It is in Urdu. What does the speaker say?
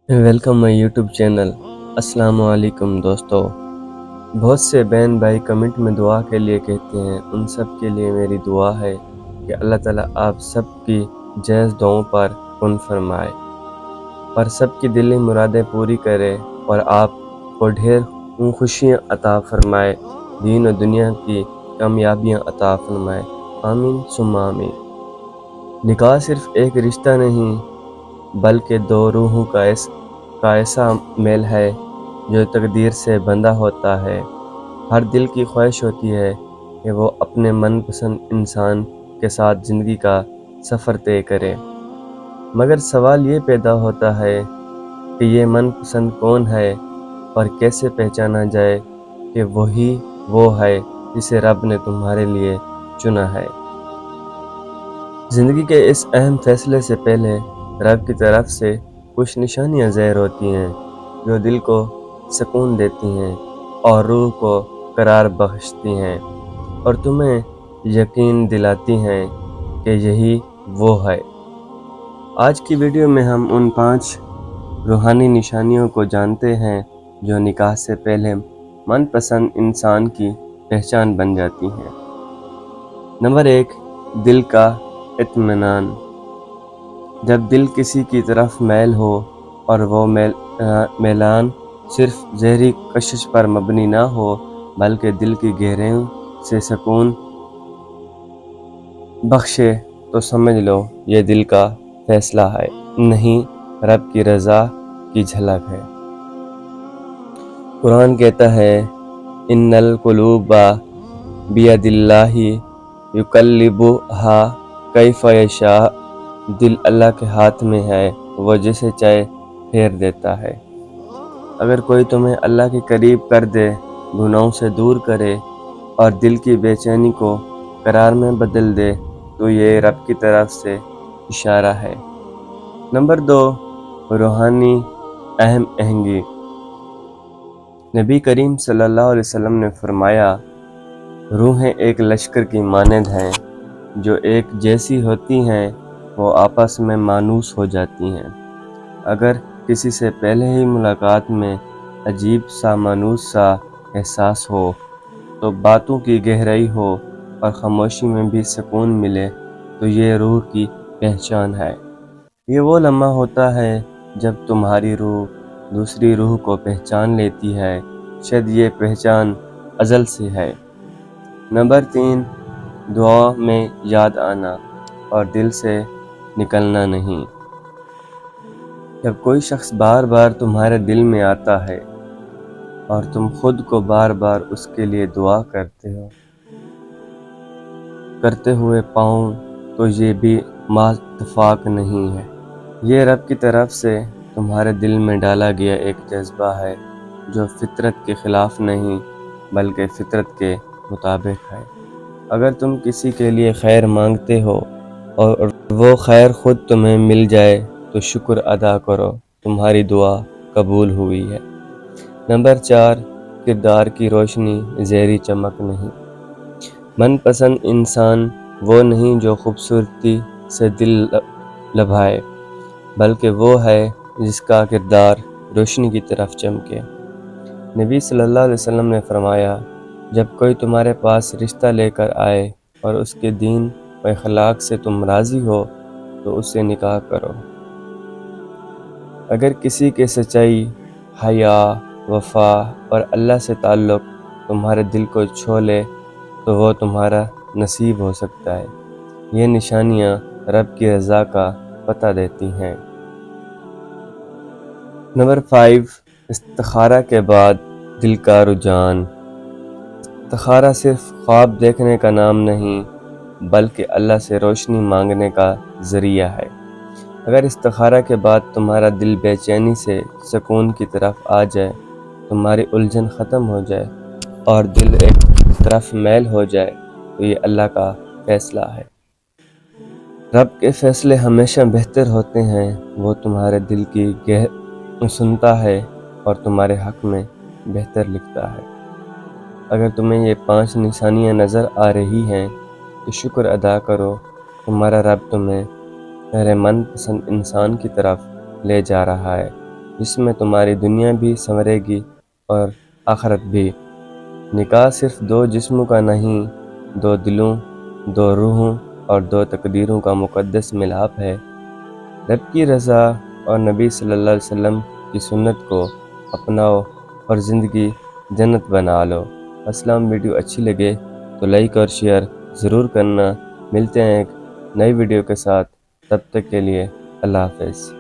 ویلکم مائی یوٹیوب چینل۔ السلام علیکم دوستو۔ بہت سے بہن بھائی کمنٹ میں دعا کے لیے کہتے ہیں، ان سب کے لیے میری دعا ہے کہ اللہ تعالیٰ آپ سب کی جائز دعاؤں پر کن فرمائے اور سب کی دلی مرادیں پوری کرے اور آپ کو ڈھیر خوشیاں عطا فرمائے، دین و دنیا کی کامیابیاں عطا فرمائے، آمین ثم آمین۔ نکاح صرف ایک رشتہ نہیں بلکہ دو روحوں کا ایسا میل ہے جو تقدیر سے بندھا ہوتا ہے۔ ہر دل کی خواہش ہوتی ہے کہ وہ اپنے من پسند انسان کے ساتھ زندگی کا سفر طے کرے، مگر سوال یہ پیدا ہوتا ہے کہ یہ من پسند کون ہے اور کیسے پہچانا جائے کہ وہی وہ ہے جسے رب نے تمہارے لیے چنا ہے۔ زندگی کے اس اہم فیصلے سے پہلے رب کی طرف سے کچھ نشانیاں ظاہر ہوتی ہیں جو دل کو سکون دیتی ہیں اور روح کو قرار بخشتی ہیں اور تمہیں یقین دلاتی ہیں کہ یہی وہ ہے۔ آج کی ویڈیو میں ہم ان 5 روحانی نشانیوں کو جانتے ہیں جو نکاح سے پہلے من پسند انسان کی پہچان بن جاتی ہیں۔ نمبر 1، دل کا اطمینان۔ جب دل کسی کی طرف میل ہو اور وہ میلان صرف ظاہری کشش پر مبنی نہ ہو بلکہ دل کی گہرائیوں سے سکون بخشے تو سمجھ لو یہ دل کا فیصلہ ہے، نہیں رب کی رضا کی جھلک ہے۔ قرآن کہتا ہے، ان القلوب بید اللہ یقلبھا کیف یشاء، دل اللہ کے ہاتھ میں ہے، وہ جسے چاہے پھیر دیتا ہے۔ اگر کوئی تمہیں اللہ کے قریب کر دے، گناہوں سے دور کرے اور دل کی بے چینی کو قرار میں بدل دے تو یہ رب کی طرف سے اشارہ ہے۔ نمبر 2، روحانی اہم آہنگی۔ نبی کریم صلی اللہ علیہ وسلم نے فرمایا، روحیں ایک لشکر کی مانند ہیں، جو ایک جیسی ہوتی ہیں وہ آپس میں مانوس ہو جاتی ہیں۔ اگر کسی سے پہلے ہی ملاقات میں عجیب سا مانوس سا احساس ہو تو باتوں کی گہرائی ہو اور خاموشی میں بھی سکون ملے تو یہ روح کی پہچان ہے۔ یہ وہ لمحہ ہوتا ہے جب تمہاری روح دوسری روح کو پہچان لیتی ہے، شاید یہ پہچان ازل سے ہے۔ نمبر 3، دعا میں یاد آنا اور دل سے نکلنا نہیں۔ جب کوئی شخص بار بار تمہارے دل میں آتا ہے اور تم خود کو بار بار اس کے لیے دعا کرتے ہوئے پاؤ تو یہ بھی محض اتفاق نہیں ہے، یہ رب کی طرف سے تمہارے دل میں ڈالا گیا ایک جذبہ ہے جو فطرت کے خلاف نہیں بلکہ فطرت کے مطابق ہے۔ اگر تم کسی کے لیے خیر مانگتے ہو اور وہ خیر خود تمہیں مل جائے تو شکر ادا کرو، تمہاری دعا قبول ہوئی ہے۔ نمبر 4، کردار کی روشنی، ظاہری چمک نہیں۔ من پسند انسان وہ نہیں جو خوبصورتی سے دل لبھائے، بلکہ وہ ہے جس کا کردار روشنی کی طرف چمکے۔ نبی صلی اللہ علیہ وسلم نے فرمایا، جب کوئی تمہارے پاس رشتہ لے کر آئے اور اس کے دین و اخلاق سے تم راضی ہو تو اس سے نکاح کرو۔ اگر کسی کے سچائی، حیا، وفا اور اللہ سے تعلق تمہارے دل کو چھو لے تو وہ تمہارا نصیب ہو سکتا ہے۔ یہ نشانیاں رب کی رضا کا پتہ دیتی ہیں۔ نمبر 5، استخارہ کے بعد دل کا رجحان۔ استخارہ صرف خواب دیکھنے کا نام نہیں بلکہ اللہ سے روشنی مانگنے کا ذریعہ ہے۔ اگر استخارہ کے بعد تمہارا دل بے چینی سے سکون کی طرف آ جائے، تمہاری الجھن ختم ہو جائے اور دل ایک طرف میل ہو جائے تو یہ اللہ کا فیصلہ ہے۔ رب کے فیصلے ہمیشہ بہتر ہوتے ہیں، وہ تمہارے دل کی سنتا ہے اور تمہارے حق میں بہتر لکھتا ہے۔ اگر تمہیں یہ 5 نشانیاں نظر آ رہی ہیں تو شکر ادا کرو، تمہارا رب تمہیں میرے من پسند انسان کی طرف لے جا رہا ہے۔ جس میں تمہاری دنیا بھی سنورے گی اور آخرت بھی۔ نکاح صرف دو جسموں کا نہیں، دو دلوں، دو روحوں اور دو تقدیروں کا مقدس ملاپ ہے۔ رب کی رضا اور نبی صلی اللہ علیہ وسلم کی سنت کو اپناؤ اور زندگی جنت بنا لو۔ اسلام ویڈیو اچھی لگے تو لائک اور شیئر ضرور کرنا۔ ملتے ہیں ایک نئی ویڈیو کے ساتھ، تب تک کے لیے اللہ حافظ۔